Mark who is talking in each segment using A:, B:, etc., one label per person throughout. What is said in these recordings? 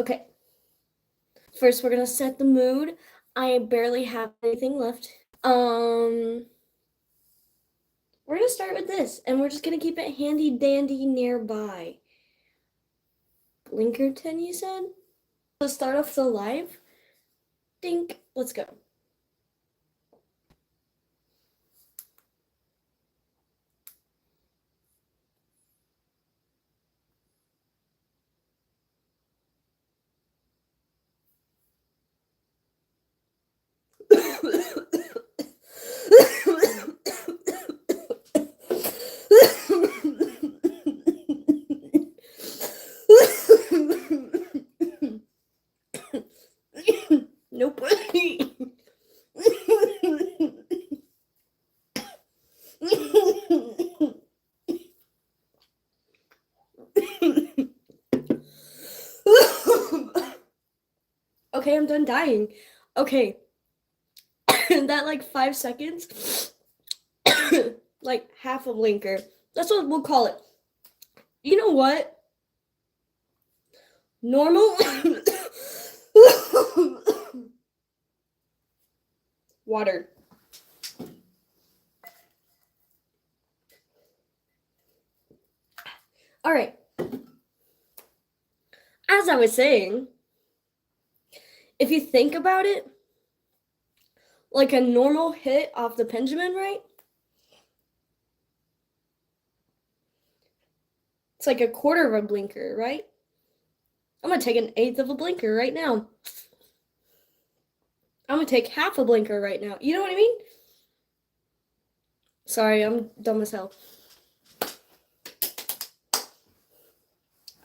A: Okay. First, we're gonna set the mood. I barely have anything left. We're gonna start with this, and we're just gonna keep it handy dandy nearby. Blinkerton, you said? Let's start off the live. Dink. Let's go. Nope. Okay, I'm done dying. Okay. That like 5 seconds. Like half a blinker. That's what we'll call it. You know what? Normal. Water. All right. As I was saying, if you think about it, like a normal hit off the pendulum, right? It's like a quarter of a blinker, right? I'm gonna take an eighth of a blinker right now. I'm gonna take half a blinker right now. You know what I mean? Sorry, I'm dumb as hell.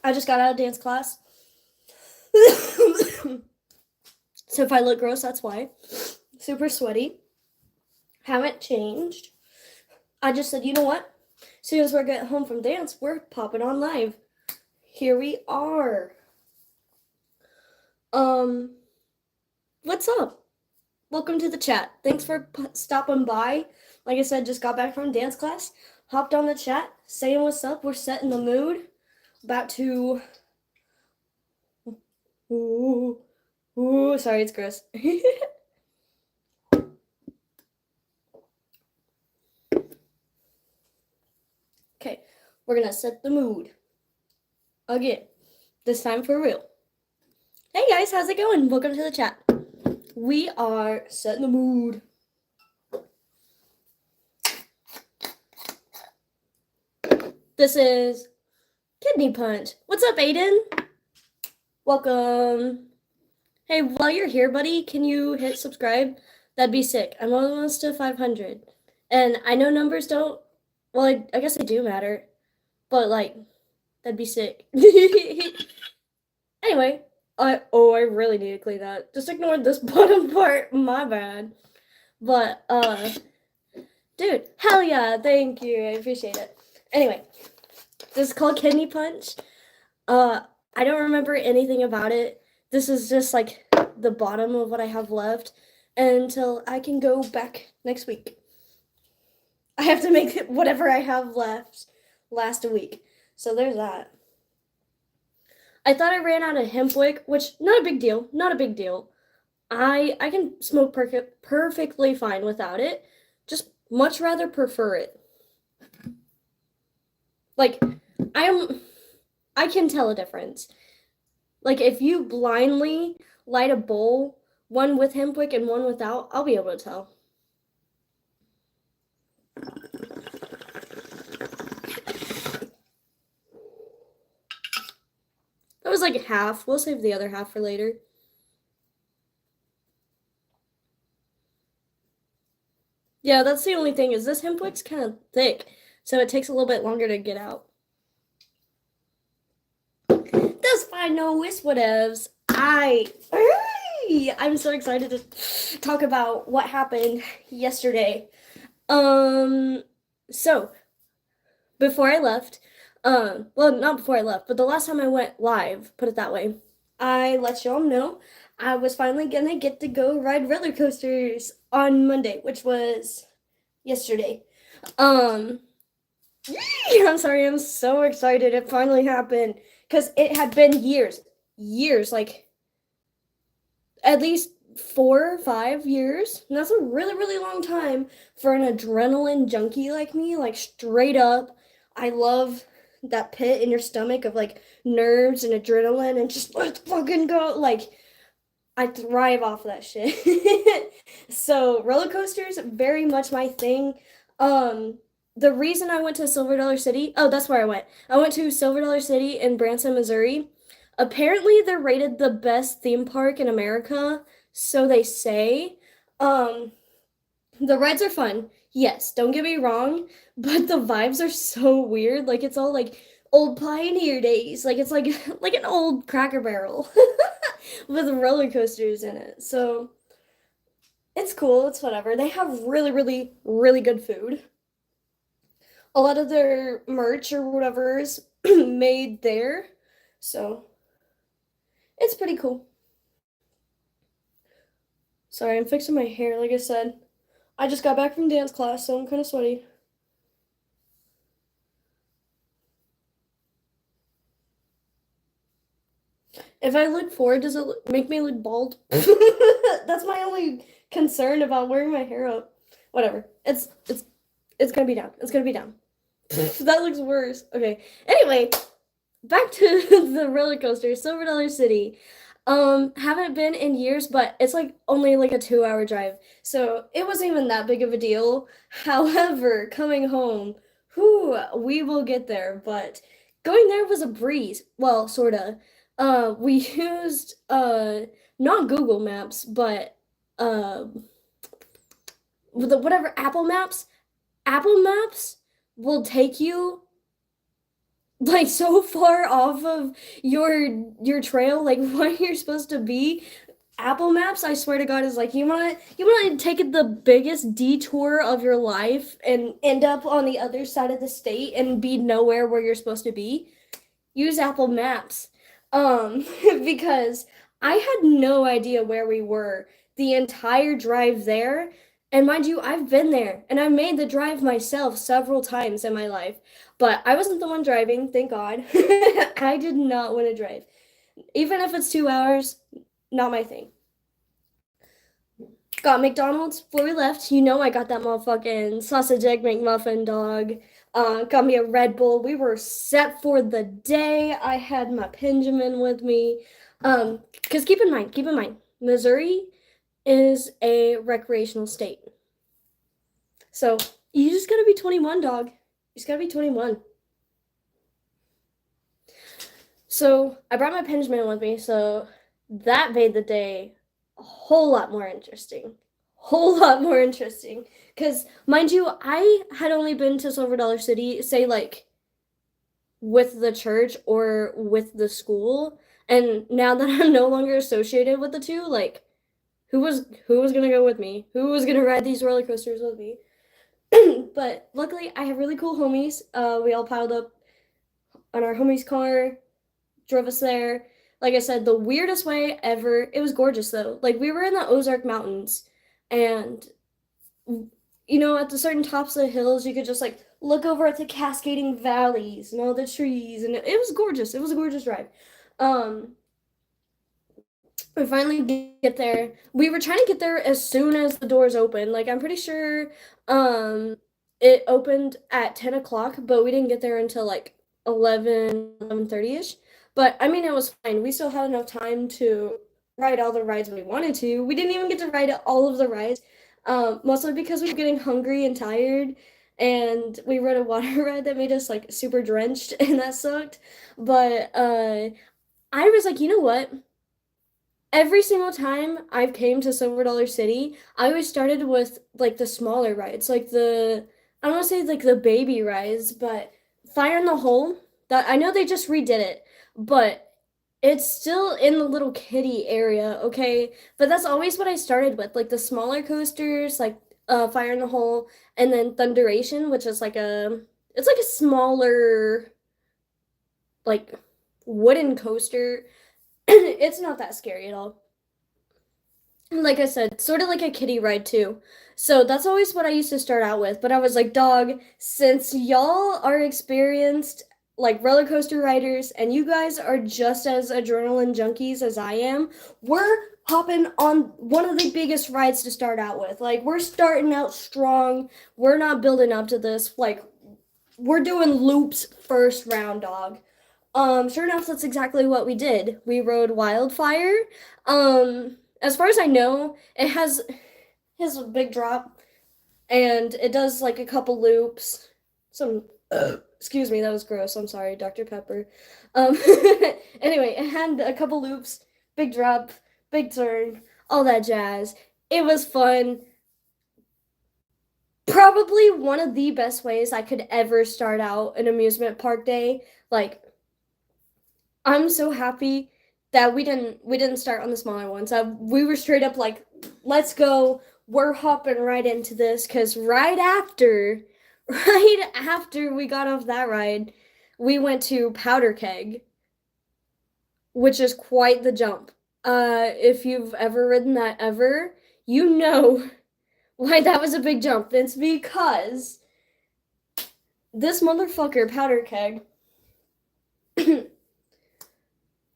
A: I just got out of dance class. So if I look gross, that's why. Super sweaty. Haven't changed. I just said, you know what? As soon as we get home from dance, we're popping on live. Here we are. What's up? Welcome to the chat. Thanks for stopping by. Like I said, just got back from dance class. Hopped on the chat, saying what's up. We're setting the mood. About to... Ooh, sorry, it's gross. Okay, we're gonna set the mood. Again, this time for real. Hey guys, how's it going? Welcome to the chat. We are setting the mood. This is Kidney Punch. What's up, Aiden? Welcome. Hey, while you're here, buddy, can you hit subscribe? That'd be sick. I'm almost to 500. And I know numbers don't, well, I guess they do matter. But, like, that'd be sick. Anyway, I really need to clean that. Just ignore this bottom part. My bad. But, dude, hell yeah. Thank you. I appreciate it. Anyway, this is called Kidney Punch. I don't remember anything about it. This is just like the bottom of what I have left until I can go back next week. I have to make whatever I have left last a week. So there's that. I thought I ran out of hemp wick, which not a big deal. Not a big deal. I can smoke perfectly fine without it. Just much rather prefer it. Like I can tell a difference. Like, if you blindly light a bowl, one with hemp wick and one without, I'll be able to tell. That was like half. We'll save the other half for later. Yeah, that's the only thing, is this hemp wick's kind of thick, so it takes a little bit longer to get out. That's fine, no whatevs. I'm so excited to talk about what happened yesterday. So before I left, well, not before I left, but the last time I went live, put it that way, I let y'all know I was finally gonna get to go ride roller coasters on Monday, which was yesterday. I'm sorry, I'm so excited it finally happened, because it had been years. years, like at least 4 or 5 years. And that's a really, really long time for an adrenaline junkie like me. Like, straight up, I love that pit in your stomach of like nerves and adrenaline and just let's fucking go. Like, I thrive off that shit. So, roller coasters, very much my thing. Um, the reason I went to Silver Dollar City, oh, that's where I went. I went to Silver Dollar City in Branson, Missouri. Apparently, they're rated the best theme park in America, so they say. Um, the rides are fun. Yes, don't get me wrong, but the vibes are so weird. Like, it's all like old pioneer days. Like, it's like like an old Cracker Barrel with roller coasters in it. So, it's cool. It's whatever. They have really, really, really good food. A lot of their merch or whatever is made there. So, it's pretty cool. Sorry, I'm fixing my hair, like I said. I just got back from dance class, so I'm kind of sweaty. If I look forward, does it make me look bald? That's my only concern about wearing my hair up. Whatever. It's gonna be down. It's gonna be down. That looks worse. Okay. Anyway, back to the roller coaster, Silver Dollar City. Haven't been in years, but it's like only like a 2 hour drive. So it wasn't even that big of a deal. However, coming home, whew, we will get there, but going there was a breeze. Well, sorta. We used not Google Maps, but whatever Apple Maps. Apple Maps will take you like so far off of your trail, like where you're supposed to be. Apple Maps, I swear to God, is like you wanna take the biggest detour of your life and end up on the other side of the state and be nowhere where you're supposed to be. Use Apple Maps. Because I had no idea where we were the entire drive there. And mind you, I've been there and I've made the drive myself several times in my life. But I wasn't the one driving, thank God. I did not want to drive. Even if it's 2 hours, not my thing. Got McDonald's before we left. You know I got that motherfucking sausage egg McMuffin, dog. Got me a Red Bull. We were set for the day. I had my Benjamin with me. Because keep in mind, Missouri is a recreational state. So you just gotta be 21, dog. You just gotta be 21. So I brought my Benjamin with me, so that made the day a whole lot more interesting. Whole lot more interesting. Because, mind you, I had only been to Silver Dollar City, say, like, with the church or with the school. And now that I'm no longer associated with the two, like, who was gonna go with me? Who was gonna ride these roller coasters with me? But luckily, I have really cool homies. We all piled up on our homie's car, drove us there. Like I said, the weirdest way ever. It was gorgeous though. Like we were in the Ozark Mountains, and at the certain tops of the hills, you could just like look over at the cascading valleys and all the trees, and it was gorgeous. It was a gorgeous drive. Um, we finally get there. We were trying to get there as soon as the doors opened. Like I'm pretty sure it opened at 10 o'clock, but we didn't get there until like 11:30ish. But I mean it was fine. We still had enough time to ride all the rides we wanted to. We didn't even get to ride all of the rides. Mostly because we were getting hungry and tired, and we rode a water ride that made us like super drenched and that sucked. But I was like, you know what? Every single time I've came to Silver Dollar City, I always started with like the smaller rides, like I don't want to say like the baby rides, but Fire in the Hole. That I know they just redid it, but it's still in the little kiddie area, okay? But that's always what I started with, like the smaller coasters, like Fire in the Hole, and then Thunderation, which is like it's like a smaller like wooden coaster. It's not that scary at all. Like I said, sort of like a kiddie ride too. So that's always what I used to start out with. But I was like, dog, since y'all are experienced like roller coaster riders and you guys are just as adrenaline junkies as I am, we're hopping on one of the biggest rides to start out with. Like, we're starting out strong. We're not building up to this. Like, we're doing loops first round, dog. Sure enough, that's exactly what we did. We rode Wildfire. As far as I know, it has a big drop and it does like a couple loops. Some excuse me, that was gross. I'm sorry, Dr. Pepper. Um, anyway, it had a couple loops, big drop, big turn, all that jazz. It was fun. Probably one of the best ways I could ever start out an amusement park day. Like, I'm so happy that we didn't start on the smaller ones. We were straight up like, let's go. We're hopping right into this because right after we got off that ride, we went to Powder Keg, which is quite the jump. If you've ever ridden that ever, you know why that was a big jump. It's because this motherfucker Powder Keg,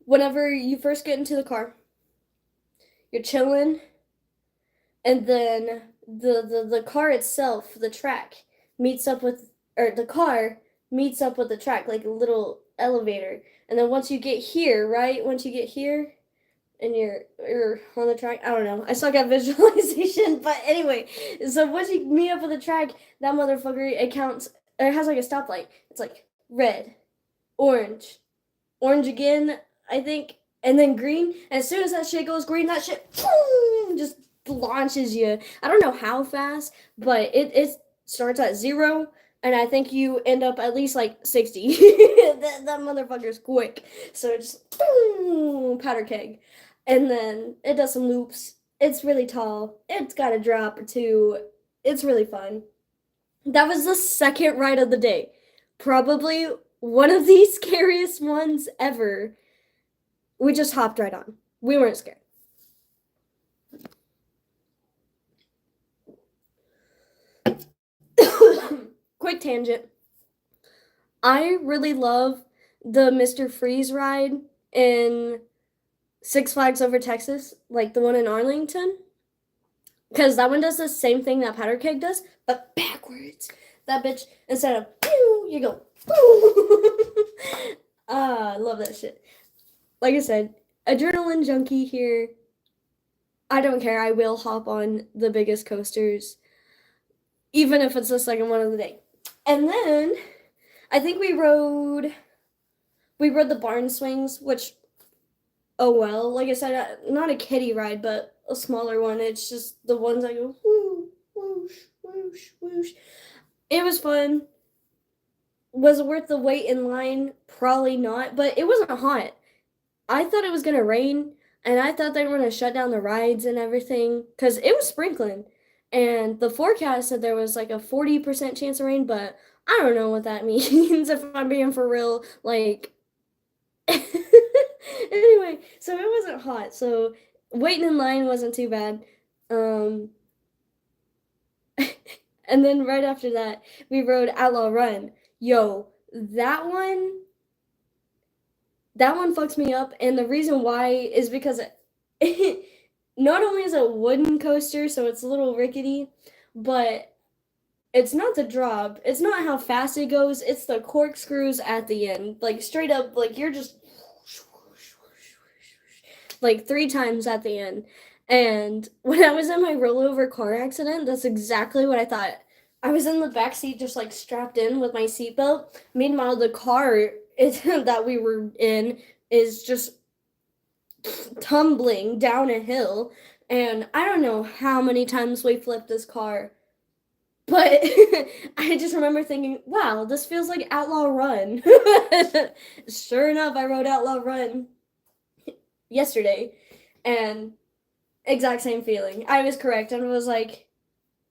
A: whenever you first get into the car, you're chilling, and then the car itself, the track, meets up with, or the car meets up with the track, like a little elevator. And then once you get here, right? Once you get here and you're on the track, I don't know. I suck at visualization, but anyway, so once you meet up with the track, that motherfucker, it has like a stoplight. It's like red, orange, orange again, I think, and then green. And as soon as that shit goes green, that shit boom, just launches you. I don't know how fast, but it starts at 0, and I think you end up at least like 60. that motherfucker's quick. So it's boom, Powder Keg, and then it does some loops. It's really tall. It's got a drop or two. It's really fun. That was the second ride of the day. Probably one of the scariest ones ever. We just hopped right on. We weren't scared. Quick tangent. I really love the Mr. Freeze ride in Six Flags Over Texas, like the one in Arlington. Because that one does the same thing that Powder Keg does, but backwards. That bitch, instead of pew, you go pew. I love that shit. Like I said, adrenaline junkie here. I don't care. I will hop on the biggest coasters, even if it's the second one of the day. And then I think we rode the barn swings, which, oh well. Like I said, not a kiddie ride, but a smaller one. It's just the ones I go whoo, whoosh, whoosh, whoosh. It was fun. Was it worth the wait in line? Probably not, but it wasn't hot. I thought it was gonna rain, and I thought they were gonna shut down the rides and everything, because it was sprinkling. And the forecast said there was like a 40% chance of rain, but I don't know what that means if I'm being for real. Like, anyway, so it wasn't hot, so waiting in line wasn't too bad. Um, and then right after that, we rode Outlaw Run. Yo, that one fucks me up, and the reason why is because not only is it a wooden coaster, so it's a little rickety, but it's not the drop. It's not how fast it goes. It's the corkscrews at the end. Like, straight up, like, you're just like 3 times at the end. And when I was in my rollover car accident, that's exactly what I thought. I was in the back seat, just like strapped in with my seatbelt. Meanwhile, the car that we were in is just tumbling down a hill. And I don't know how many times we flipped this car. But I just remember thinking, wow, this feels like Outlaw Run. Sure enough, I rode Outlaw Run yesterday, and exact same feeling. I was correct, and was like,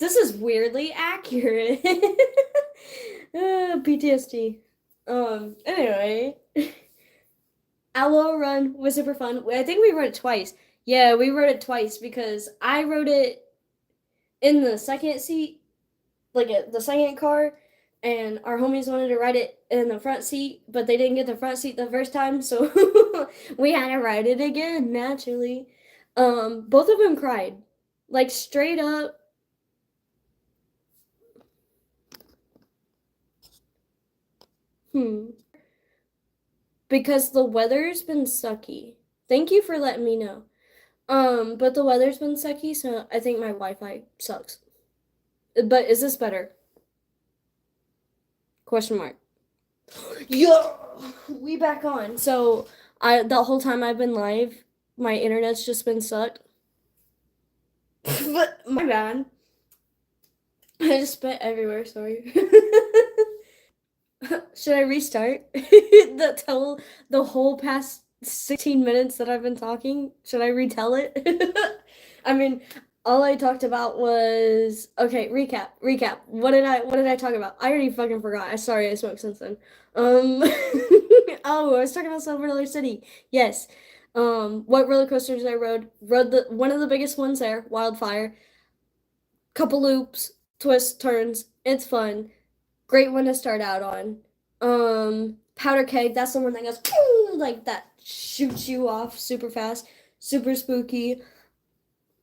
A: this is weirdly accurate. PTSD. Anyway, Outlaw Run was super fun. I think we rode it twice. Yeah, we rode it twice because I rode it in the second seat, like the second car, and our homies wanted to ride it in the front seat, but they didn't get the front seat the first time, so we had to ride it again, naturally. Both of them cried. Like, straight up. Because the weather's been sucky. Thank you for letting me know. But the weather's been sucky, so I think my Wi-Fi sucks. But is this better? Question mark. Yo, we back on. So the whole time I've been live, my internet's just been sucked. But my bad. I just spit everywhere. Sorry. Should I restart? The whole past 16 minutes that I've been talking. Should I retell it? I mean, all I talked about was okay. Recap. What did I talk about? I already fucking forgot. I'm sorry. I smoked since then. Oh, I was talking about Silver Dollar City. Yes. What roller coasters I rode? Rode the one of the biggest ones there, Wildfire. Couple loops, twists, turns. It's fun. Great one to start out on. Powder keg, that's the one that goes like that, shoots you off super fast, super spooky.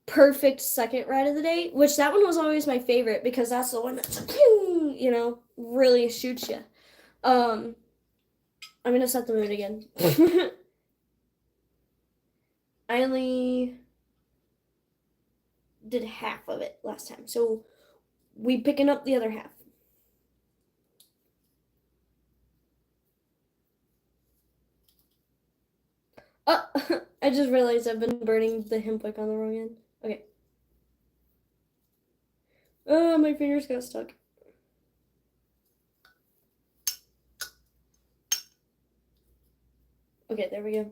A: Perfect second ride of the day, which that one was always my favorite because that's the one that's really shoots you. I'm gonna set the mood again. I only did half of it last time, so we picking up the other half. Oh, I just realized I've been burning the hemp wick on the wrong end. Okay. Oh, my fingers got stuck. Okay, there we go.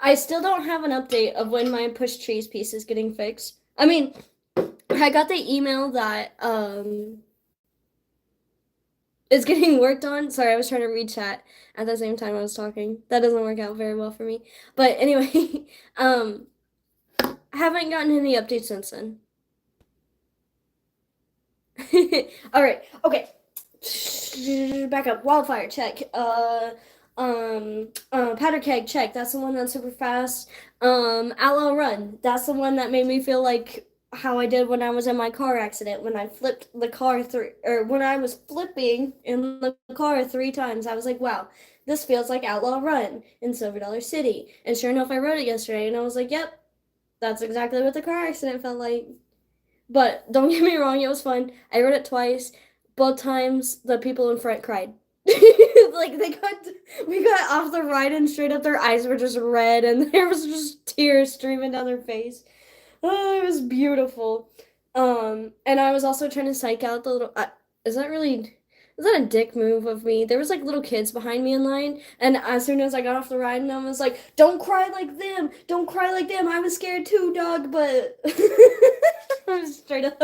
A: I still don't have an update of when my push cheese piece is getting fixed. I mean, I got the email that it's getting worked on. Sorry, I was trying to read chat at the same time I was talking. That doesn't work out very well for me. But anyway, I haven't gotten any updates since then. All right. Okay. Back up. Wildfire, check. Powder keg, check. That's the one that's super fast. Outlaw Run. That's the one that made me feel like how I did when I was in my car accident when I flipped the car when I was flipping in the car 3 times. I was like, wow, this feels like Outlaw Run in Silver Dollar City. And sure enough, I rode it yesterday, and I was like, yep, that's exactly what the car accident felt like. But don't get me wrong, it was fun. I rode it twice. Both times the people in front cried. Like we got off the ride and straight up their eyes were just red and there was just tears streaming down their face. Oh, it was beautiful. And I was also trying to psych out the little. Is that really? Is that a dick move of me? There was like little kids behind me in line, and as soon as I got off the ride, and I was like, "Don't cry like them! Don't cry like them! I was scared too, dog." But I was straight up.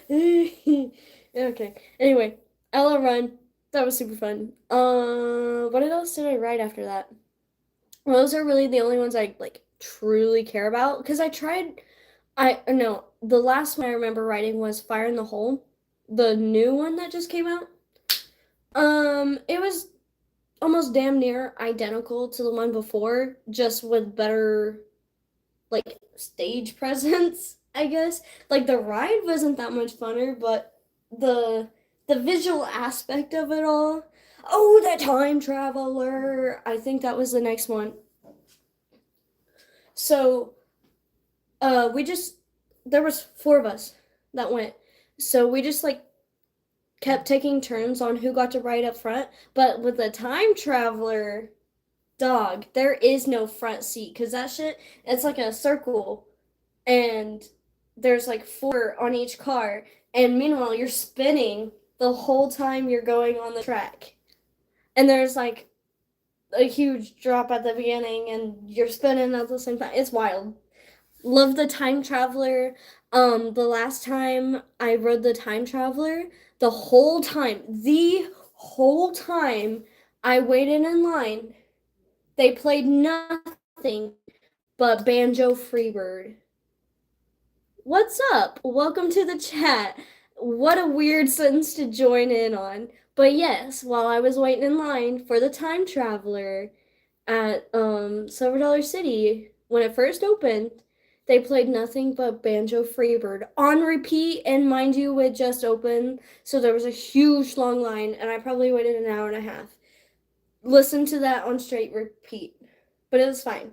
A: Okay. Anyway, Ella Run. That was super fun. What else did I ride after that? Well, those are really the only ones I like truly care about because I tried. I no, the last one I remember riding was Fire in the Hole, the new one that just came out. It was almost damn near identical to the one before, just with better like stage presence, I guess. Like the ride wasn't that much funner, but the visual aspect of it all. Oh, the time traveler. I think that was the next one. So, we just there was 4 of us that went. So we just like kept taking turns on who got to ride up front, but with the time traveler dog, there is no front seat because that shit, it's like a circle and there's like 4 on each car, and meanwhile you're spinning the whole time you're going on the track. And there's like a huge drop at the beginning and you're spinning at the same time. It's wild. Love the time traveler. The last time I rode the time traveler, the whole time I waited in line, they played nothing but Banjo Freebird. What's up? Welcome to the chat. What a weird sentence to join in on. But yes, while I was waiting in line for the time traveler at Silver Dollar City when it first opened, they played nothing but Banjo Freebird on repeat, and mind you, it just opened, so there was a huge long line, and I probably waited an hour and a half. Listen to that on straight repeat, but it was fine.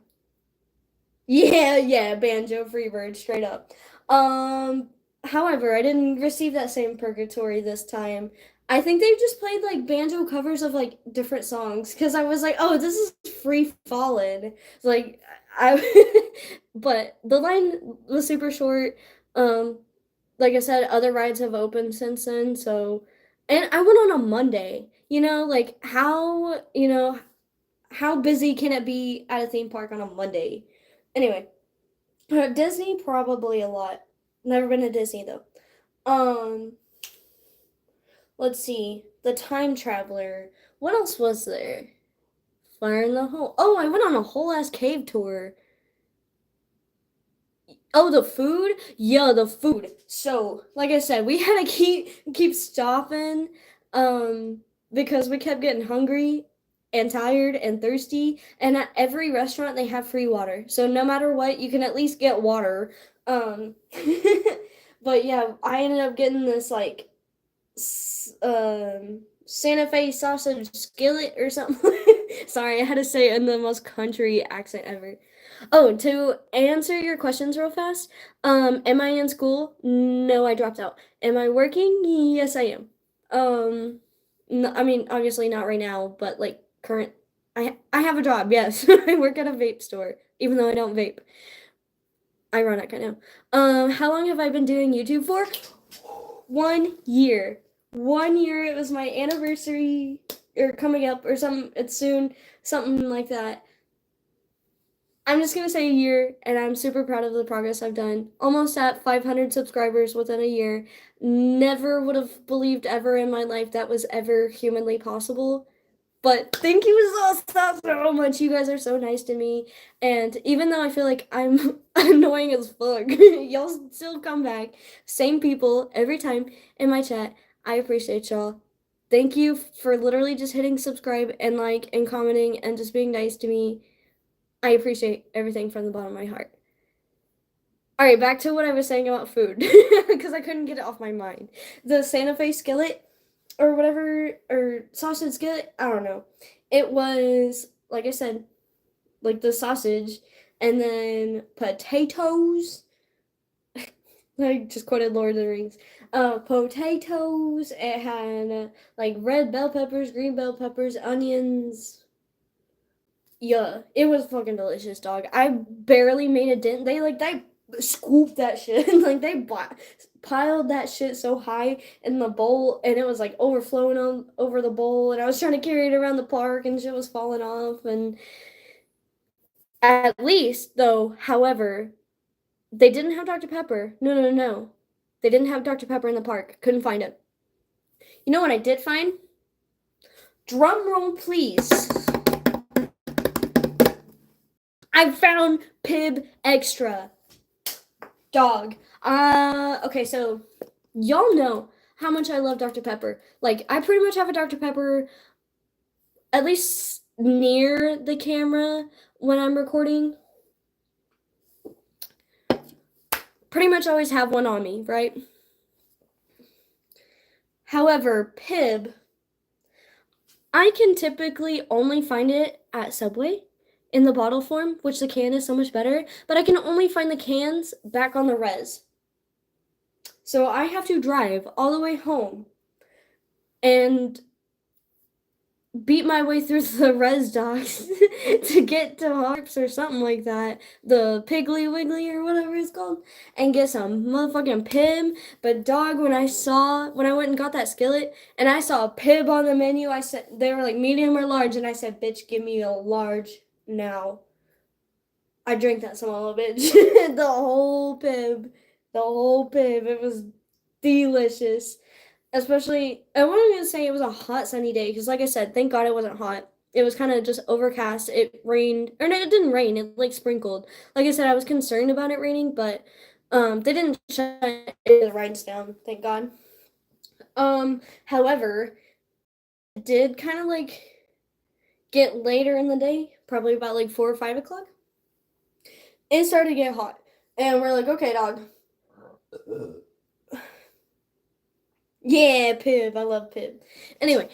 A: Yeah, Banjo Freebird, straight up. However, I didn't receive that same purgatory this time. I think they just played like banjo covers of like different songs because I was like, oh, this is free falling. Like I, but the line was super short. Um, like I said, other rides have opened since then. So, and I went on a Monday. Like how busy can it be at a theme park on a Monday? Anyway, Disney probably a lot. Never been to Disney though. Um, let's see. The Time Traveler. What else was there? Fire in the Hole. Oh, I went on a whole ass cave tour. Oh, the food? Yeah, the food. So, like I said, we had to keep stopping um because we kept getting hungry and tired and thirsty, and at every restaurant they have free water. So no matter what, you can at least get water. Um but yeah, I ended up getting this like Santa Fe sausage skillet or something. Sorry, I had to say it in the most country accent ever. Oh, to answer your questions real fast, am I in school? No, I dropped out. Am I working? Yes, I am. I mean, obviously not right now, but like current. I have a job. Yes, I work at a vape store, even though I don't vape. Ironic, I know. How long have I been doing YouTube for? 1 year. 1 year. It was my anniversary, or coming up, or something. It's soon, something like that. I'm just gonna say a year, and I'm super proud of the progress I've done. Almost at 500 subscribers within a year. Never would have believed ever in my life that was ever humanly possible. But thank you so much. You guys are so nice to me. And even though I feel like I'm annoying as fuck, y'all still come back. Same people every time in my chat. I appreciate y'all. Thank you for literally just hitting subscribe and like and commenting and just being nice to me. I appreciate everything from the bottom of my heart. All right, back to what I was saying about food because I couldn't get it off my mind. The Santa Fe skillet or whatever, or sausage skillet, I don't know. It was, like I said, like the sausage and then potatoes. I just quoted Lord of the Rings. Potatoes. It had like red bell peppers, green bell peppers, onions. Yeah, it was fucking delicious, dog. I barely made a dent. They scooped that shit. Like they piled that shit so high in the bowl, and it was like overflowing over the bowl. And I was trying to carry it around the park, and shit was falling off. And at least, though, however, they didn't have Dr. Pepper. No, no, no, no. They didn't have Dr. Pepper in the park. Couldn't find it. You know what I did find? Drum roll, please. I found Pib Extra. Dog. Okay, so y'all know how much I love Dr. Pepper. Like, I pretty much have a Dr. Pepper at least near the camera when I'm recording. Pretty much always have one on me, right? However, Pib, I can typically only find it at Subway in the bottle form, which the can is so much better, but I can only find the cans back on the res. So I have to drive all the way home and beat my way through the res dogs to get to Harps or something like that, the Piggly Wiggly or whatever it's called, and get some motherfucking Pib. But dog, when I went and got that skillet and I saw a Pib on the menu, I said they were like medium or large, and I said, "Bitch, give me a large now." I drank that son of a bitch, the whole Pib, the whole Pib. It was delicious. Especially, I wasn't gonna say it was a hot sunny day because, like I said, thank God it wasn't hot. It was kind of just overcast. It rained, or no, it didn't rain. It like sprinkled. Like I said, I was concerned about it raining, but they didn't shut the rides down. Thank God. However, it did kind of like get later in the day, probably about like 4 or 5 o'clock. It started to get hot, and we're like, okay, dog. Yeah, Pib. I love Pib. Anyway,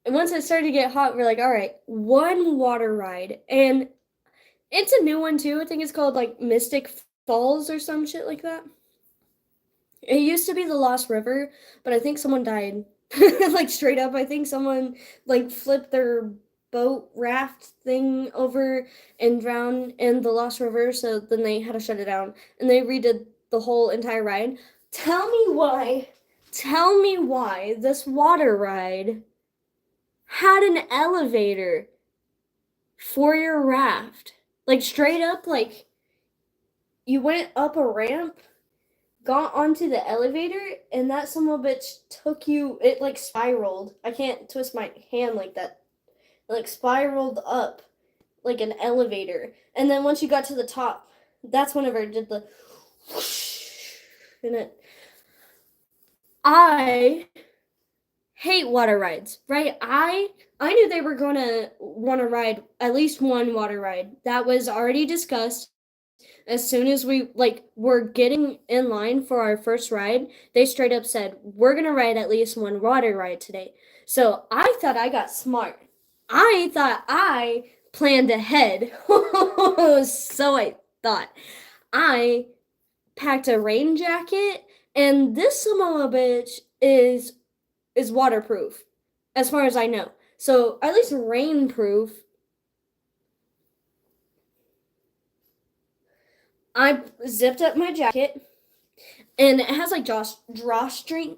A: once it started to get hot, we're like, all right, one water ride. And it's a new one too. I think it's called like Mystic Falls or some shit like that. It used to be the Lost River, but I think someone died. Like straight up, I think someone like flipped their boat raft thing over and drowned in the Lost River, so then they had to shut it down and they redid the whole entire ride. Tell me why. Tell me why this water ride had an elevator for your raft. Like straight up, like you went up a ramp, got onto the elevator, and that son of a bitch took you. It like spiraled. I can't twist my hand like that. It like spiraled up like an elevator, and then once you got to the top, that's whenever it did the whoosh, and it. I hate water rides, right? I knew they were gonna want to ride at least one water ride. That was already discussed. As soon as we like were getting in line for our first ride, they straight up said, "We're gonna ride at least one water ride today." So I thought I got smart. I thought I planned ahead. So I thought I packed a rain jacket, and this son of a bitch is waterproof, as far as I know. So at least rainproof. I zipped up my jacket, and it has like drawstrings.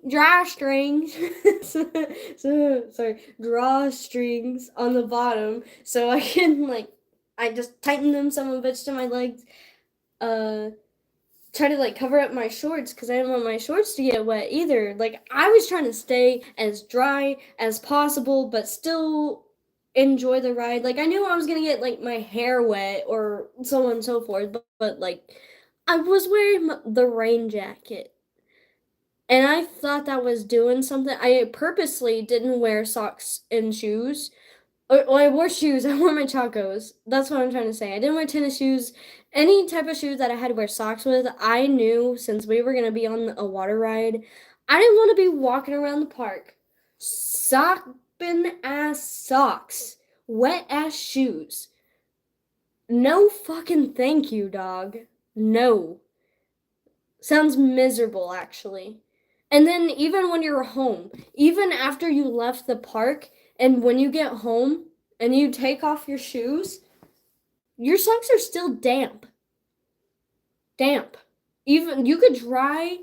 A: Sorry, drawstrings on the bottom, so I can like I just tighten them some of it to my legs. Uh, Try to like cover up my shorts because I didn't want my shorts to get wet either. Like I was trying to stay as dry as possible, but still enjoy the ride. Like I knew I was gonna get like my hair wet or so on and so forth, but like I was wearing the rain jacket. And I thought that was doing something. I purposely didn't wear socks and shoes. Well, I wore shoes. I wore my Chacos. That's what I'm trying to say. I didn't wear tennis shoes. Any type of shoes that I had to wear socks with, I knew since we were going to be on a water ride, I didn't want to be walking around the park sopping ass socks, wet ass shoes. No fucking thank you, dog. No. Sounds miserable, actually. And then even when you're home, even after you left the park, and when you get home and you take off your shoes, your socks are still damp. Damp. Even you could dry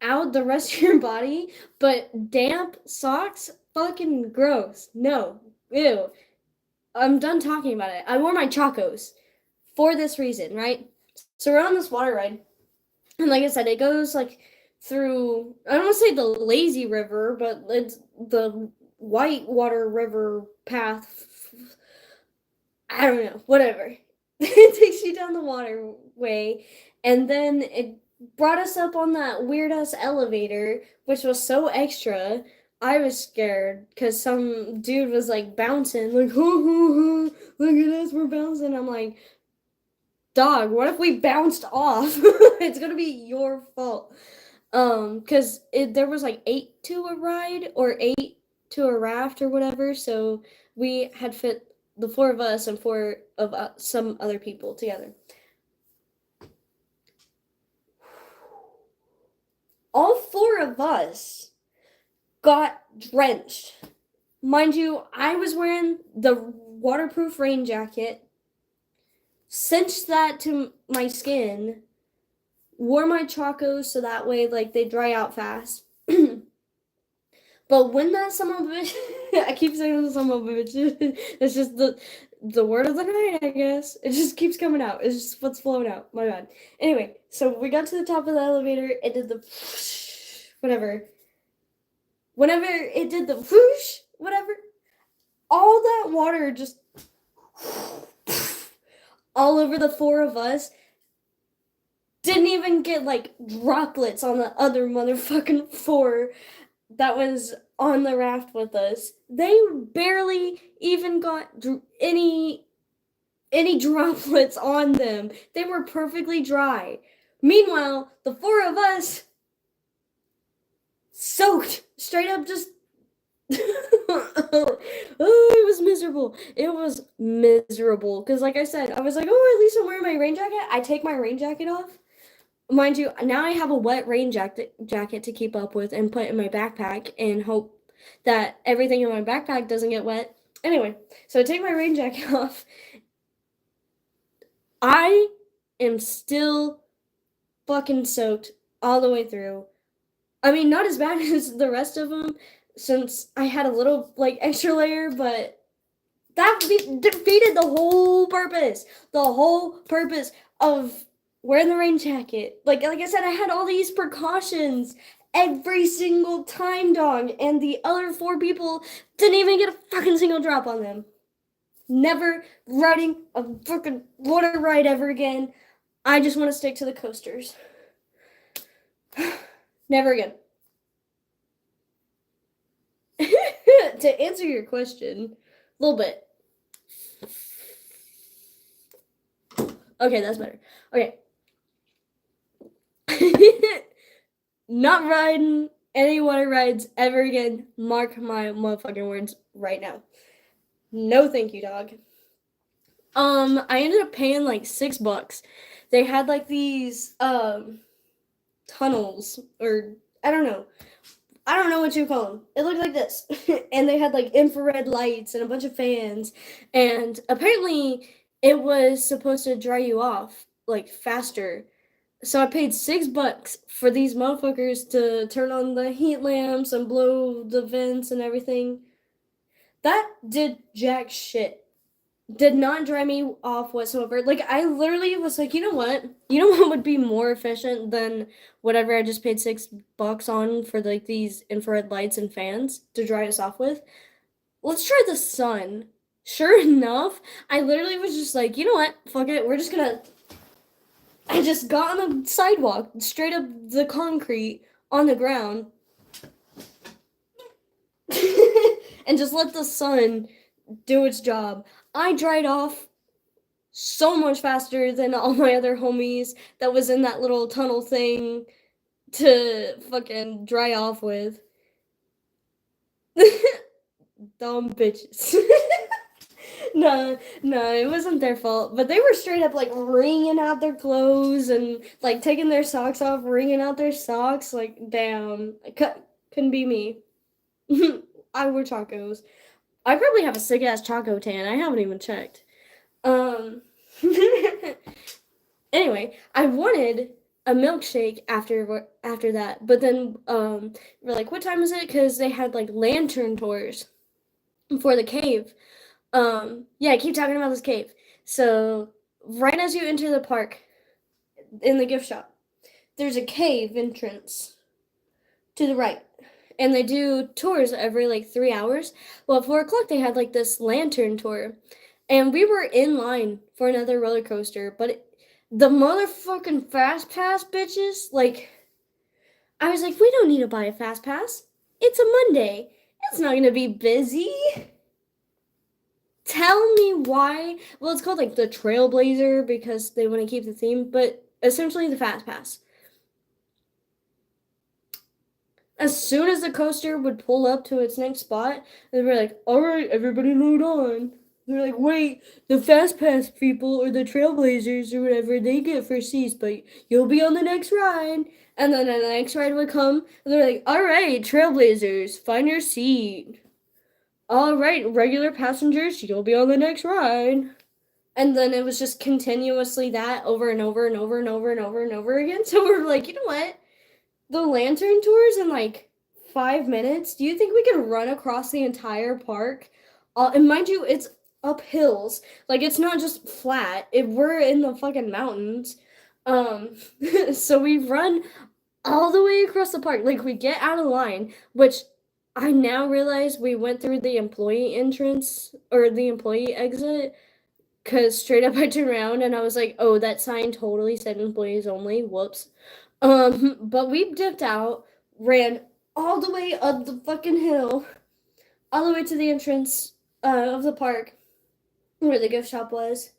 A: out the rest of your body, but damp socks, fucking gross. No. Ew. I'm done talking about it. I wore my Chacos for this reason, right? So we're on this water ride. And like I said, it goes like through, I don't want to say the lazy river, but it's the whitewater river path. I don't know, whatever. It takes you down the waterway, and then it brought us up on that weird ass elevator, which was so extra. I was scared because some dude was like bouncing, like, hoo, hoo, hoo, look at us, we're bouncing. I'm like, dog, what if we bounced off? It's gonna be your fault. Because there was like 8 to a ride or 8 to a raft or whatever, so we had fit the 4 of us and 4 of some other people together. All 4 of us got drenched. Mind you, I was wearing the waterproof rain jacket, cinched that to my skin, wore my chacos so that way like they dry out fast. But when that son of a bitch, I keep saying son of a bitch. It's just the word of the night, I guess. It just keeps coming out. It's just what's flowing out. My bad. Anyway, so we got to the top of the elevator. It did the whatever. Whenever it did the whoosh, whatever, all that water just all over the four of us. Didn't even get like droplets on the other motherfucking four that was on the raft with us. They barely even got any droplets on them. They were perfectly dry. Meanwhile, the four of us soaked, straight up just oh, it was miserable. It was miserable because like I said, I was like, oh, at least I'm wearing my rain jacket. I take my rain jacket off. Mind you, now I have a wet rain jacket to keep up with and put in my backpack and hope that everything in my backpack doesn't get wet. Anyway, so I take my rain jacket off. I am still fucking soaked all the way through. I mean, not as bad as the rest of them since I had a little like extra layer, but that defeated the whole purpose. The whole purpose of wearing the rain jacket. Like I said, I had all these precautions every single time, dog, and the other four people didn't even get a fucking single drop on them. Never riding a fucking water ride ever again. I just want to stick to the coasters. Never again. To answer your question, a little bit. Okay, that's better. Okay. Not riding any water rides ever again. Mark my motherfucking words right now. No thank you, dog. I ended up paying like $6. They had like these tunnels, or I don't know what you call them. It looked like this. And they had like infrared lights and a bunch of fans, and apparently it was supposed to dry you off like faster. So I paid $6 for these motherfuckers to turn on the heat lamps and blow the vents and everything. That did jack shit. Did not dry me off whatsoever. Like, I literally was like, you know what? You know what would be more efficient than whatever I just paid $6 on for like these infrared lights and fans to dry us off with? Let's try the sun. Sure enough, I literally was just like, you know what? Fuck it. We're just gonna. I just got on the sidewalk, straight up the concrete on the ground, and just let the sun do its job. I dried off so much faster than all my other homies that was in that little tunnel thing to fucking dry off with. Dumb bitches. No, it wasn't their fault. But they were straight up like wringing out their clothes and like taking their socks off, wringing out their socks. Like, damn, couldn't be me. I wear chacos. I probably have a sick ass Choco tan. I haven't even checked. Anyway, I wanted a milkshake after that, but then we're like, what time is it? Because they had like lantern tours for the cave. Yeah, I keep talking about this cave. So right as you enter the park, in the gift shop, there's a cave entrance to the right. And they do tours every like 3 hours. Well, at 4 o'clock they had like this lantern tour, and we were in line for another roller coaster. But the motherfucking fast pass bitches, like, I was like, we don't need to buy a fast pass. It's a Monday. It's not gonna be busy. Tell me why. Well, it's called like the Trailblazer because they want to keep the theme, but essentially the fast pass. As soon as the coaster would pull up to its next spot, they were like, all right, everybody load on. They're like, wait, the Fast Pass people or the Trailblazers or whatever, they get first seats, but you'll be on the next ride. And then the next ride would come, and they're like, all right, Trailblazers, find your seat. all right, regular passengers, you'll be on the next ride. And then it was just continuously that over and over and over and over and over and over again. So we're like, you know what? The lantern tours in like 5 minutes. Do you think we could run across the entire park? And mind you, it's up hills. Like it's not just flat. We're in the fucking mountains. Um, so we run all the way across the park. Like we get out of line, which I now realize we went through the employee entrance or the employee exit. Cause straight up I turned around and I was like, oh, that sign totally said employees only. Whoops. But we dipped out, ran all the way up the fucking hill, all the way to the entrance of the park where the gift shop was.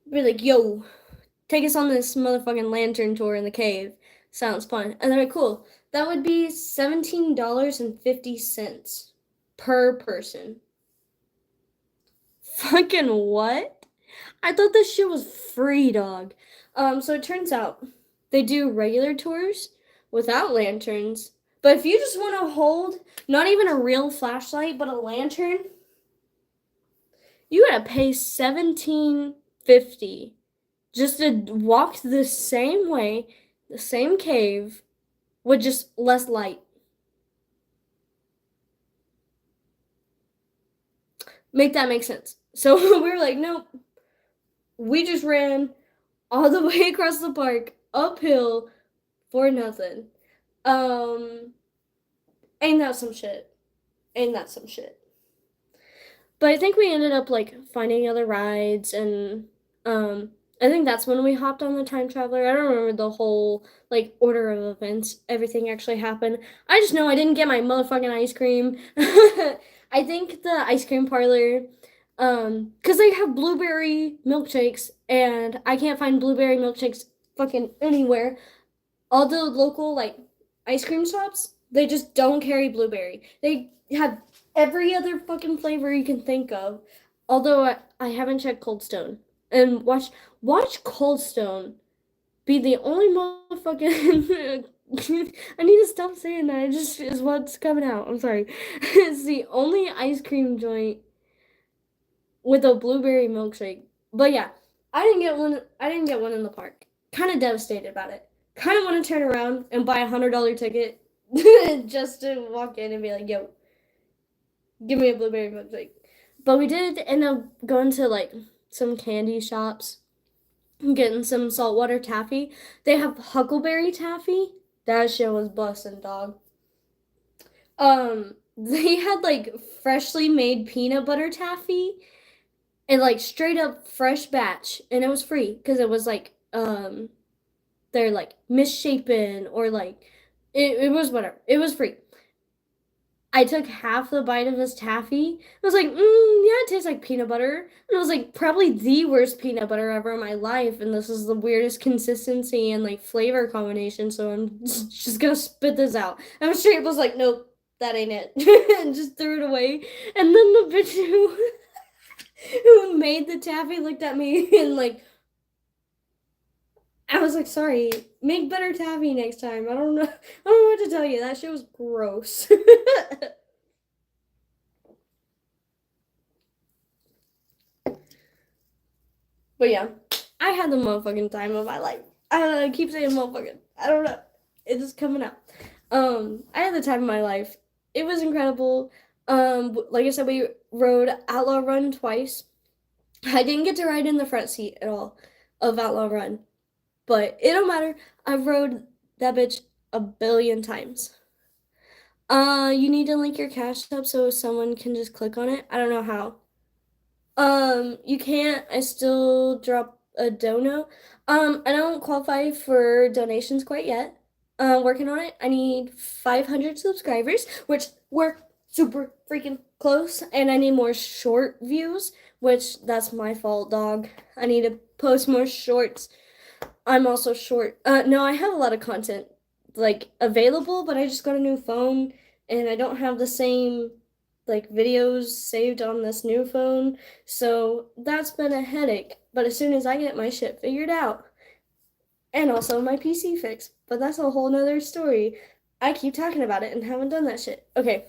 A: We're like, yo, take us on this motherfucking lantern tour in the cave. Sounds fun. And they're like, cool. That would be $17.50 per person. Fucking what? I thought this shit was free, dog. So it turns out they do regular tours without lanterns. But if you just want to hold not even a real flashlight, but a lantern, you gotta pay $17.50 just to walk the same way, the same cave, with just less light. Make that make sense. So we were like, nope. We just ran all the way across the park, uphill, for nothing. Ain't that some shit? Ain't that some shit? But I think we ended up like finding other rides, and I think that's when we hopped on the time traveler. I don't remember the whole like order of events. Everything actually happened. I just know I didn't get my motherfucking ice cream. I think the ice cream parlor, because they have blueberry milkshakes, and I can't find blueberry milkshakes fucking anywhere. All the local like ice cream shops, they just don't carry blueberry. They have every other fucking flavor you can think of. Although I haven't checked Cold Stone. And watch Cold Stone be the only motherfucking I need to stop saying that. It just is what's coming out. I'm sorry. It's the only ice cream joint with a blueberry milkshake. But yeah, I didn't get one. I didn't get one in the park. Kind of devastated about it. Kind of want to turn around and buy $100 ticket just to walk in and be like, "Yo, give me a blueberry milkshake." But we did end up going to like some candy shops, getting some saltwater taffy. They have huckleberry taffy. That shit was bussin', dog. They had like freshly made peanut butter taffy and like straight up fresh batch, and it was free because it was like they're like misshapen or like it was whatever. It was free. I took half the bite of this taffy. I was like, yeah, it tastes like peanut butter. And it was like probably the worst peanut butter ever in my life. And this is the weirdest consistency and like flavor combination. So I'm just gonna spit this out. And I straight was like, nope, that ain't it. And just threw it away. And then the bitch who made the taffy looked at me and like, I was like, sorry, make better taffy next time. I don't know what to tell you. That shit was gross. But yeah, I had the motherfucking time of my life. I keep saying motherfucking. I don't know. It's just coming out. I had the time of my life. It was incredible. Like I said, we rode Outlaw Run twice. I didn't get to ride in the front seat at all of Outlaw Run. But it don't matter. I've rode that bitch a billion times. You need to link your Cash App so someone can just click on it. I don't know how. You can't. I still drop a dono. I don't qualify for donations quite yet. Working on it. I need 500 subscribers, which we're super freaking close, and I need more short views, which that's my fault, dog. I need to post more shorts. I'm also short. No, I have a lot of content like available, but I just got a new phone and I don't have the same like videos saved on this new phone. So that's been a headache. But as soon as I get my shit figured out, and also my PC fixed, but that's a whole nother story. I keep talking about it and haven't done that shit. Okay.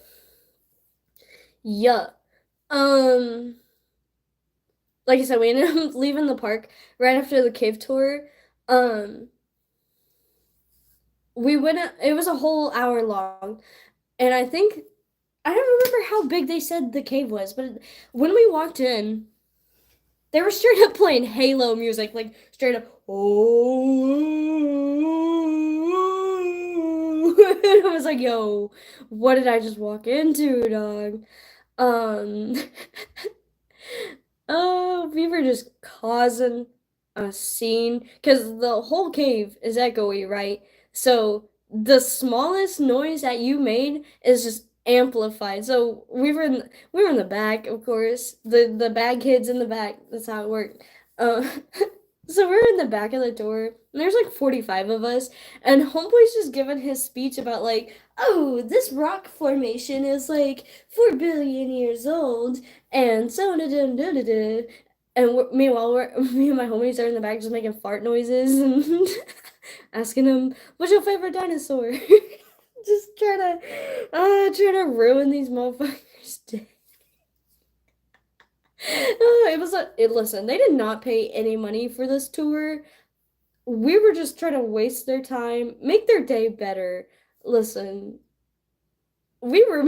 A: Yeah. Um, like I said, we ended up leaving the park right after the cave tour. Um, we went. It was a whole hour long, and I don't remember how big they said the cave was, but when we walked in, they were straight up playing Halo music, like straight up. Oh, and I was like, "Yo, what did I just walk into, dog?" Um, oh, we were just causing a scene because the whole cave is echoey, right? So the smallest noise that you made is just amplified. So we were in the back, of course. The bad kids in the back. That's how it worked. Uh, so we're in the back of the tour, and there's like 45 of us, and Homeboy's just giving his speech about like, oh, this rock formation is like 4 billion years old, and so da da da da da. And meanwhile, me and my homies are in the back just making fart noises and asking him, "What's your favorite dinosaur?" Just trying to ruin these motherfuckers' day. It was listen, they did not pay any money for this tour. We were just trying to waste their time, make their day better. Listen, we were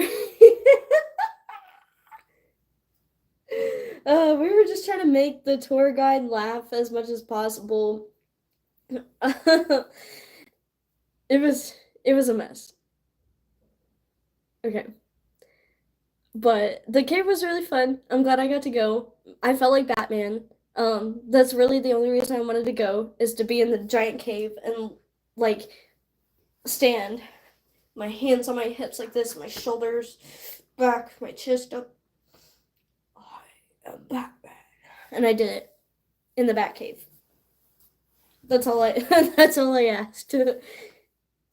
A: we were just trying to make the tour guide laugh as much as possible. it was it was a mess. Okay. But the cave was really fun. I'm glad I got to go. I felt like Batman. That's really the only reason I wanted to go is to be in the giant cave and like stand, my hands on my hips like this, my shoulders back, my chest up. I am Batman. And I did it in the Bat Cave. That's all I that's all I asked.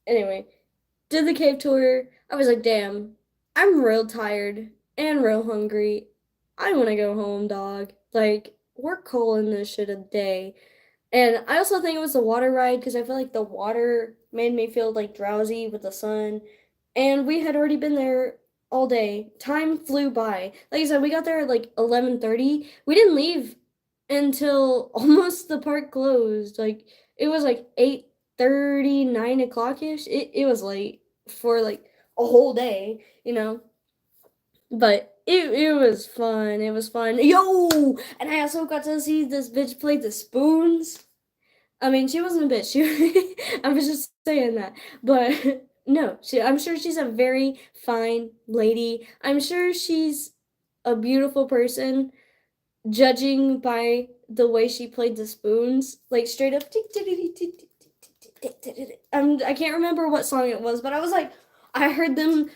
A: Anyway, did the cave tour. I was like, damn, I'm real tired and real hungry. I want to go home, dog. Like, we're calling this shit a day. And I also think it was the water ride because I feel like the water made me feel like drowsy with the sun. And we had already been there all day. Time flew by. Like I said, we got there at like 11:30. We didn't leave until almost the park closed. Like it was like 8:30, 9 o'clock-ish. It was late for like a whole day, you know. But it was fun. It was fun. Yo! And I also got to see this bitch play the spoons. I mean, she wasn't a bitch. I was just saying that. But no, I'm sure she's a very fine lady. I'm sure she's a beautiful person, judging by the way she played the spoons. Like straight up. I can't remember what song it was, but I was like, I heard them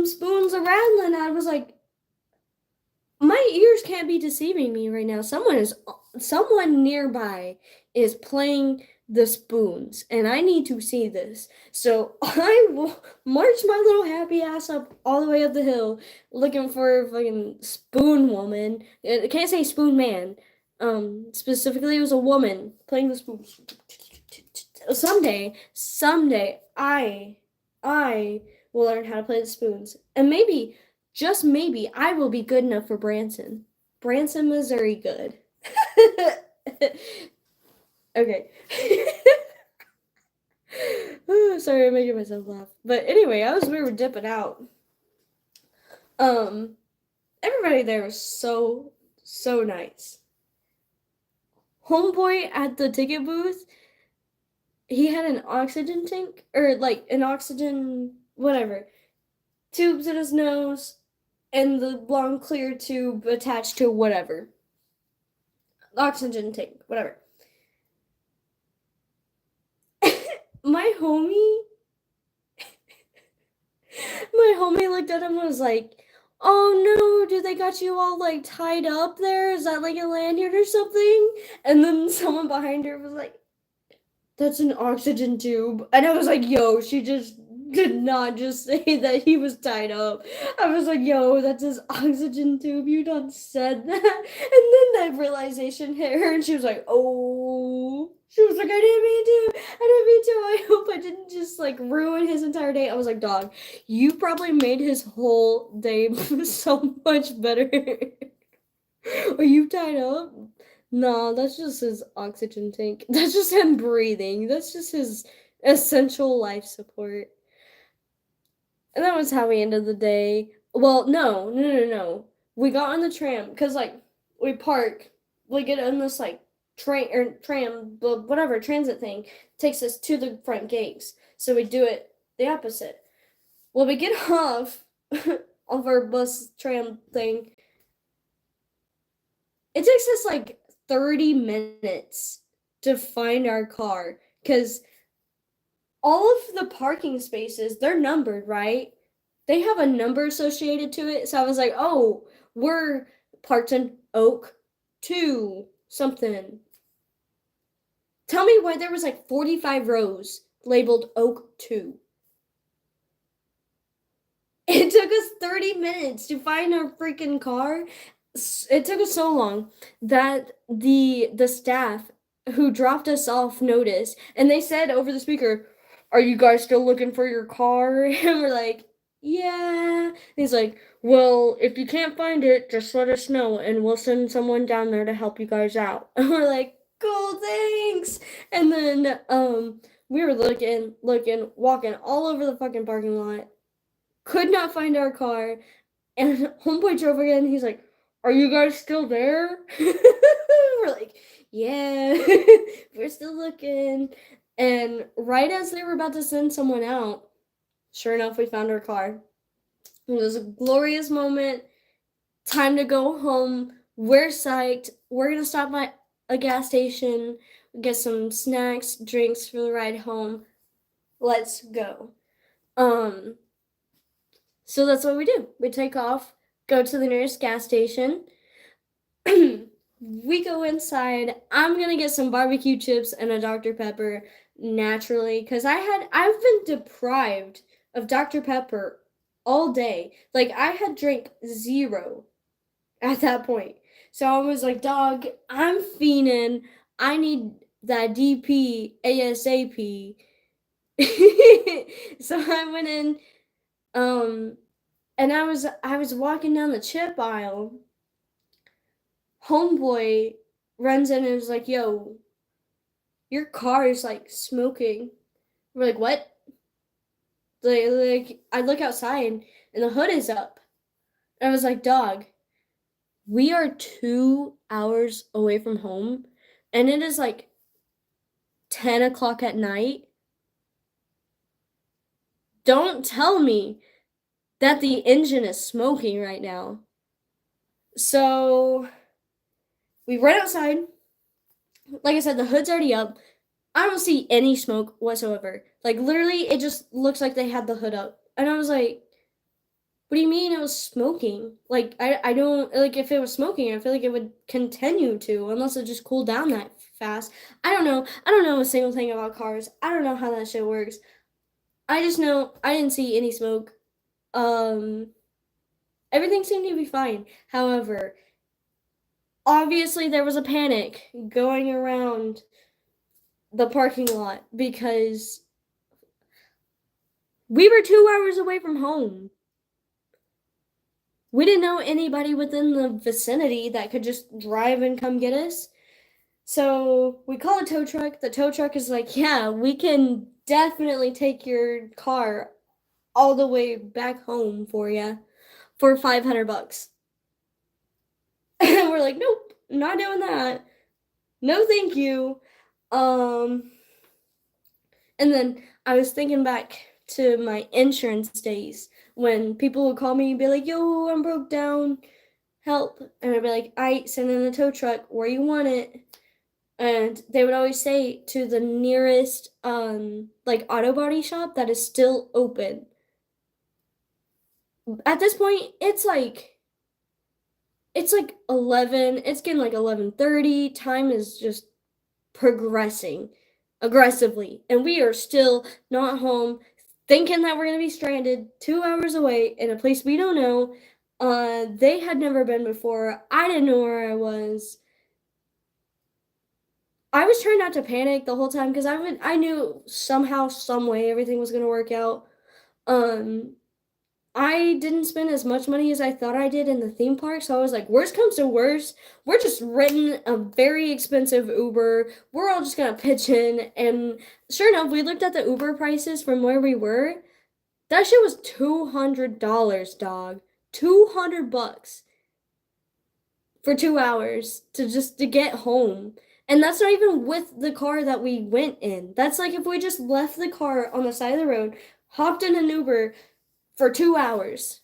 A: spoons a rattling. I was like, my ears can't be deceiving me right now. Someone nearby is playing the spoons, and I need to see this. So I will march my little happy ass up all the way up the hill, looking for a fucking spoon woman. I can't say spoon man. Specifically, it was a woman playing the spoons. Someday, I will learn how to play the spoons, and maybe, just maybe, I will be good enough for Branson. Branson, Missouri, good. Okay. Oh, sorry, I'm making myself laugh. But anyway, we were dipping out. Um, Everybody there was so nice. Homeboy at the ticket booth, he had an oxygen tank or like an oxygen whatever tubes in his nose and the long clear tube attached to whatever oxygen tank, whatever. my homie, my homie looked at him and was like, "Oh no, do they got you all like tied up there? Is that like a lanyard or something?" And then someone behind her was like, "That's an oxygen tube." And I was like, "Yo, she just did not just say that he was tied up." I was like, "Yo, that's his oxygen tube. You done said that." And then that realization hit her and she was like, "Oh." She was like, I hope I didn't just like ruin his entire day. I was like, dog, you probably made his whole day so much better. Are you tied up? No, that's just his oxygen tank. That's just him breathing. That's just his essential life support. And that was how we ended the day. Well, no. We got on the tram because like we park, we get on this like train or tram, but whatever transit thing takes us to the front gates. So we do it the opposite. Well, we get off of our bus tram thing. It takes us like 30 minutes to find our car because all of the parking spaces, they're numbered, right? They have a number associated to it. So I was like, oh, we're parked in Oak 2 something. Tell me why there was like 45 rows labeled Oak 2. It took us 30 minutes to find our freaking car. It took us so long that the staff who dropped us off noticed, and they said over the speaker, "Are you guys still looking for your car?" And we're like, "Yeah." And he's like, "Well, if you can't find it, just let us know, and we'll send someone down there to help you guys out." And we're like, "Cool, thanks." And then we were looking, walking all over the fucking parking lot. Could not find our car. And homeboy drove again. He's like, "Are you guys still there?" We're like, "Yeah, we're still looking." And right as they were about to send someone out, sure enough, we found our car. It was a glorious moment. Time to go home. We're psyched. We're gonna stop by a gas station, get some snacks, drinks for the ride home. Let's go. So that's what we do. We take off, go to the nearest gas station. We go inside. I'm gonna get some barbecue chips and a Dr. Pepper naturally because I've been deprived of Dr. Pepper all day. Like I had drank 0 at that point. So I was like, dog, I'm fiending. I need that DP ASAP. So I went in, and I was walking down the chip aisle. Homeboy runs in and is like, "Yo, your car is like smoking." We're like, "What?" Like I look outside and the hood is up. And I was like, "Dog, we are 2 hours away from home, and it is like 10 o'clock at night. Don't tell me that the engine is smoking right now." So we run outside. Like I said, the hood's already up. I don't see any smoke whatsoever. Like literally, it just looks like they had the hood up. And I was like, "What do you mean it was smoking? Like I don't like if it was smoking, I feel like it would continue to unless it just cooled down that fast." I don't know. I don't know a single thing about cars. I don't know how that shit works. I just know I didn't see any smoke. Um Everything seemed to be fine. However, obviously there was a panic going around the parking lot because we were 2 hours away from home. We didn't know anybody within the vicinity that could just drive and come get us. So we call a tow truck. The tow truck is like, "Yeah, we can definitely take your car all the way back home for you for $500." And we're like, "Nope, not doing that. No, thank you." Um, and then I was thinking back to my insurance days when people would call me and be like, "Yo, I'm broke down. Help." And I'd be like, "Aight, send in the tow truck where you want it." And they would always say to the nearest like auto body shop that is still open. At this point, it's like 11, it's getting like 11:30. Time is just progressing aggressively, and we are still not home, thinking that we're going to be stranded 2 hours away in a place we don't know. They had never been before. I didn't know where I was. I was trying not to panic the whole time because I knew somehow, some way everything was gonna work out. Um, I didn't spend as much money as I thought I did in the theme park, so I was like, worst comes to worst, we're just renting a very expensive Uber. We're all just gonna pitch in, and sure enough, we looked at the Uber prices from where we were. That shit was $200, dog. 200 bucks for 2 hours to get home. And that's not even with the car that we went in. That's like if we just left the car on the side of the road, hopped in an Uber for 2 hours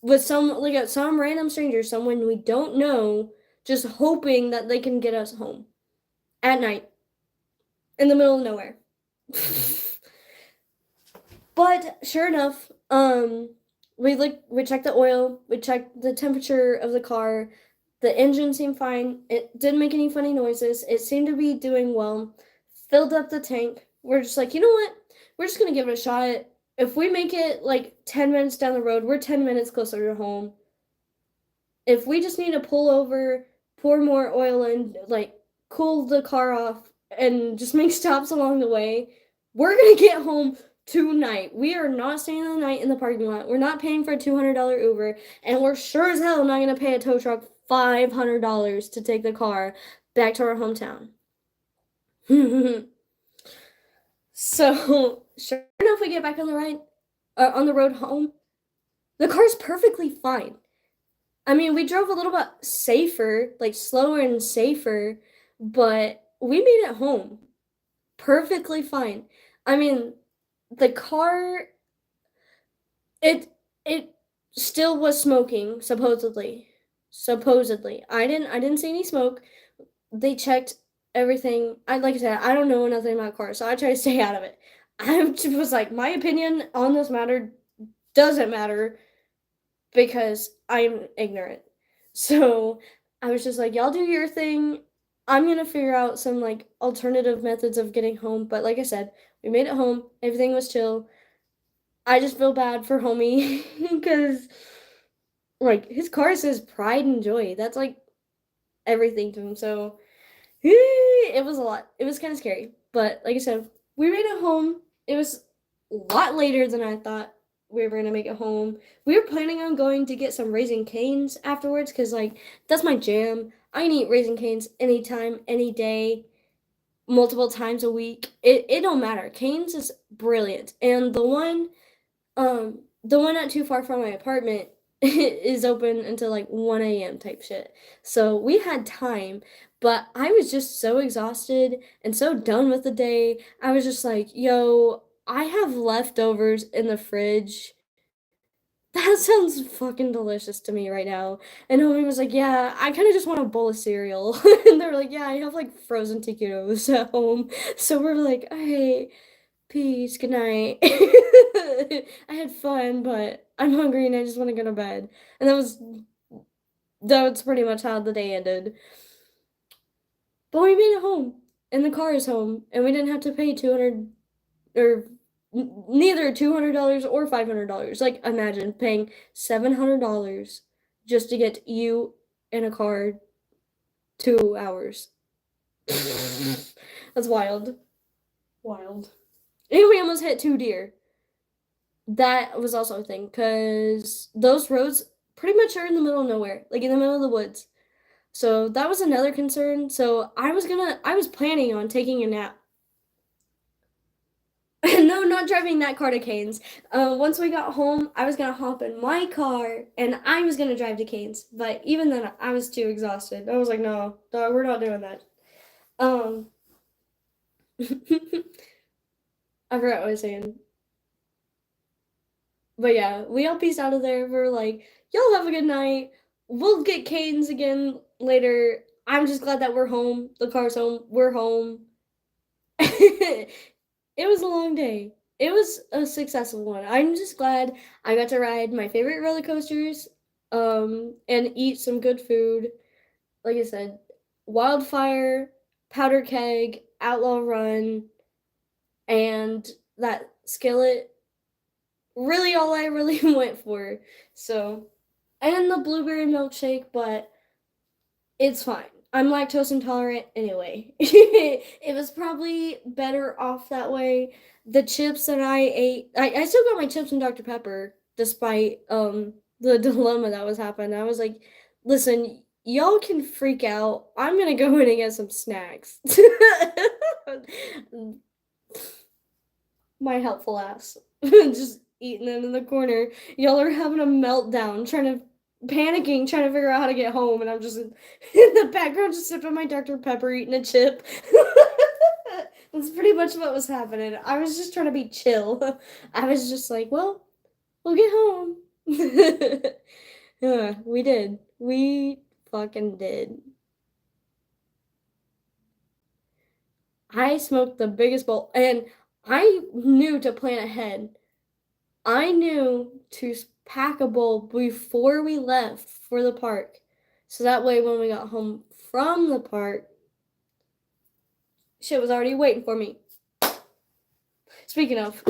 A: with some random stranger, someone we don't know, just hoping that they can get us home at night in the middle of nowhere. But sure enough, we checked the oil, we checked the temperature of the car. The engine seemed fine. It didn't make any funny noises. It seemed to be doing well. Filled up the tank. We're just like, you know what? We're just gonna give it a shot. If we make it like 10 minutes down the road, we're 10 minutes closer to home. If we just need to pull over, pour more oil in, like cool the car off, and just make stops along the way, we're gonna get home tonight. We are not staying the night in the parking lot. We're not paying for a $200 Uber, and we're sure as hell not gonna pay a tow truck $500 to take the car back to our hometown. So sure enough, we get back on the road home. The car's perfectly fine. I mean, we drove a little bit safer, like slower and safer, but we made it home perfectly fine. I mean, the car it it still was smoking supposedly. Supposedly. I didn't see any smoke. They checked everything. I like I said, I don't know nothing about cars, so I try to stay out of it. I was like, my opinion on this matter doesn't matter because I'm ignorant. So I was just like, y'all do your thing. I'm gonna figure out some like alternative methods of getting home. But like I said, we made it home. Everything was chill. I just feel bad for homie because like his car says pride and joy. That's like everything to him. So it was a lot. It was kind of scary. But like I said, we made it home. It was a lot later than I thought we were gonna make it home. We were planning on going to get some Raising Canes afterwards because like that's my jam. I can eat Raising Canes anytime, any day, multiple times a week. It don't matter. Canes is brilliant. And the one not too far from my apartment is open until like 1 a.m. type shit. So we had time, but I was just so exhausted and so done with the day. I was just like, yo, I have leftovers in the fridge. That sounds fucking delicious to me right now. And homie was like, yeah, I kind of just want a bowl of cereal. And they were like, yeah, I have like frozen taquitos at home. So we're like, all right, peace, good night. I had fun, but I'm hungry and I just want to go to bed. And that was pretty much how the day ended. But we made it home, and the car is home, and we didn't have to pay 200 or neither $200 or $500. Like imagine paying $700 just to get you in a car 2 hours. That's wild. Wild. And we almost hit two deer. That was also a thing because those roads pretty much are in the middle of nowhere, like in the middle of the woods. So that was another concern. So I was planning on taking a nap. No, not driving that car to Canes. Once we got home, I was gonna hop in my car and I was gonna drive to Canes. But even then, I was too exhausted. I was like, no, dog, we're not doing that. Um, I forgot what I was saying. But yeah, we all pieced out of there. We were like, y'all have a good night. We'll get Canes again later. I'm just glad that we're home. The car's home. We're home. It was a long day. It was a successful one. I'm just glad I got to ride my favorite roller coasters, and eat some good food. Like I said, Wildfire, Powder Keg, Outlaw Run, and that skillet. Really all I really went for. So, and the blueberry milkshake, but it's fine. I'm lactose intolerant anyway. It was probably better off that way. The chips that I ate, I still got my chips and Dr. Pepper despite the dilemma that was happening. I was like, listen, y'all can freak out. I'm gonna go in and get some snacks. My helpful ass. Just eating it in the corner. Y'all are having a meltdown, panicking, trying to figure out how to get home, and I'm just in the background just sipping my Dr. Pepper, eating a chip. That's pretty much what was happening. I was just trying to be chill. I was just like, well, we'll get home. Yeah, we did. We fucking did. I smoked the biggest bowl, and I knew to plan ahead. I knew to pack a bowl before we left for the park. So that way, when we got home from the park, shit was already waiting for me. Speaking of,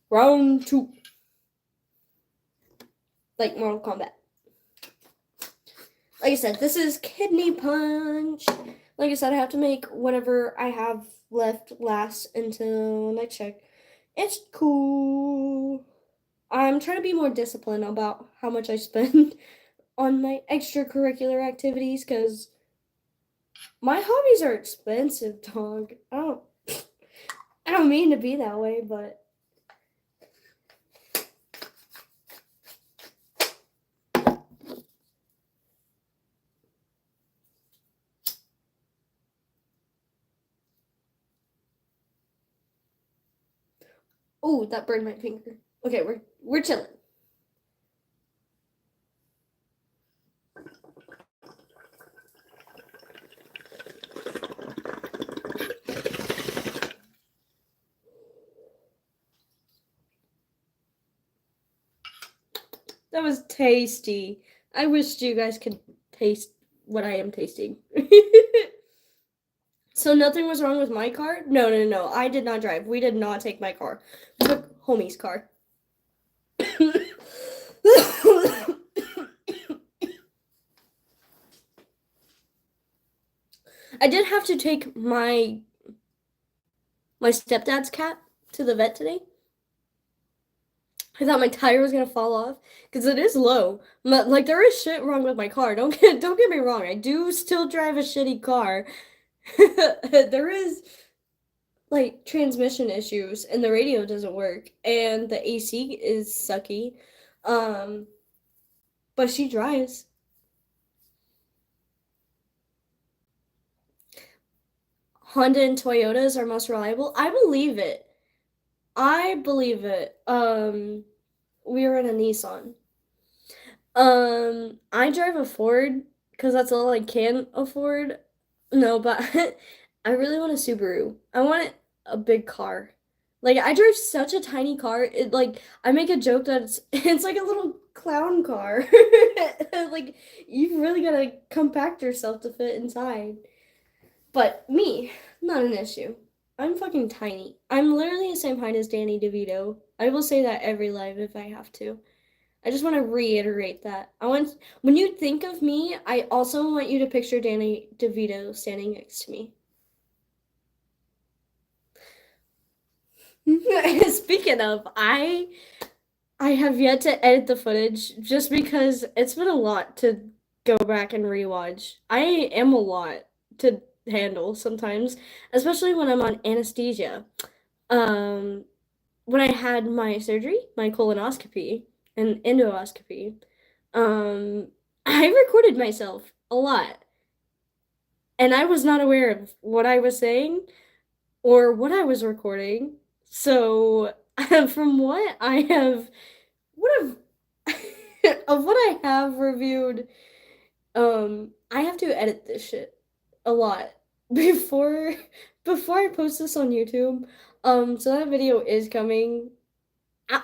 A: round 2. Like Mortal Kombat. Like I said, this is Kidney Punch. Like I said, I have to make whatever I have left last until next check. It's cool. I'm trying to be more disciplined about how much I spend on my extracurricular activities because my hobbies are expensive, dog. I don't mean to be that way, but oh, that burned my finger. Okay, we're chilling. That was tasty. I wished you guys could taste what I am tasting. So nothing was wrong with my car? No. I did not drive. We did not take my car. We took homie's car. I did have to take my stepdad's cat to the vet today. I thought my tire was gonna fall off because it is low. Like there is shit wrong with my car. Don't get me wrong. I do still drive a shitty car. There is like transmission issues and the radio doesn't work and the AC is sucky. But she drives. Honda and Toyotas are most reliable. I believe it. We were in a Nissan. I drive a Ford because that's all I can afford. No, but I really want a Subaru. I want a big car. Like I drive such a tiny car. I make a joke that it's like a little clown car. Like you really gotta compact yourself to fit inside. But me, not an issue. I'm fucking tiny. I'm literally the same height as Danny DeVito. I will say that every live if I have to. I just want to reiterate that. When you think of me, I also want you to picture Danny DeVito standing next to me. Speaking of, I have yet to edit the footage just because it's been a lot to go back and rewatch. I am a lot to handle sometimes, especially when I'm on anesthesia. Um, when I had my surgery, my colonoscopy and endoscopy, um, I recorded myself a lot, and I was not aware of what I was saying or what I was recording. So, from what have, of what I have reviewed, I have to edit this shit a lot before before I post this on YouTube. So that video is coming.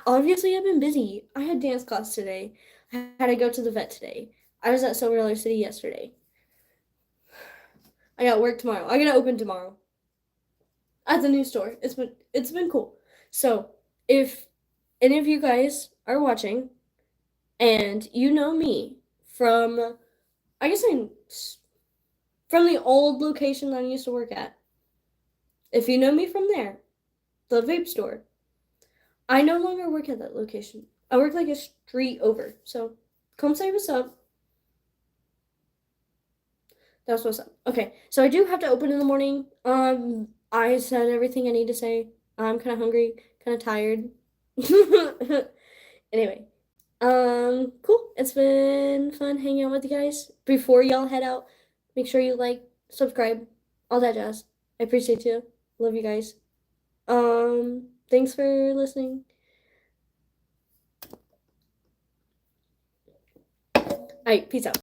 A: Obviously, I've been busy. I had dance class today. I had to go to the vet today. I was at Silver Dollar City yesterday. I got work tomorrow. I gotta open tomorrow at the new store. It's been cool. So if any of you guys are watching and you know me from I guess from the old location I used to work at. If you know me from there, the vape store. I no longer work at that location. I work like a street over. So come say what's up. That's what's up. Okay, so I do have to open in the morning. I said everything I need to say. I'm kind of hungry, kind of tired. Anyway, cool. It's been fun hanging out with you guys. Before y'all head out, make sure you like, subscribe, all that jazz. I appreciate you. Love you guys. Thanks for listening. All right, peace out.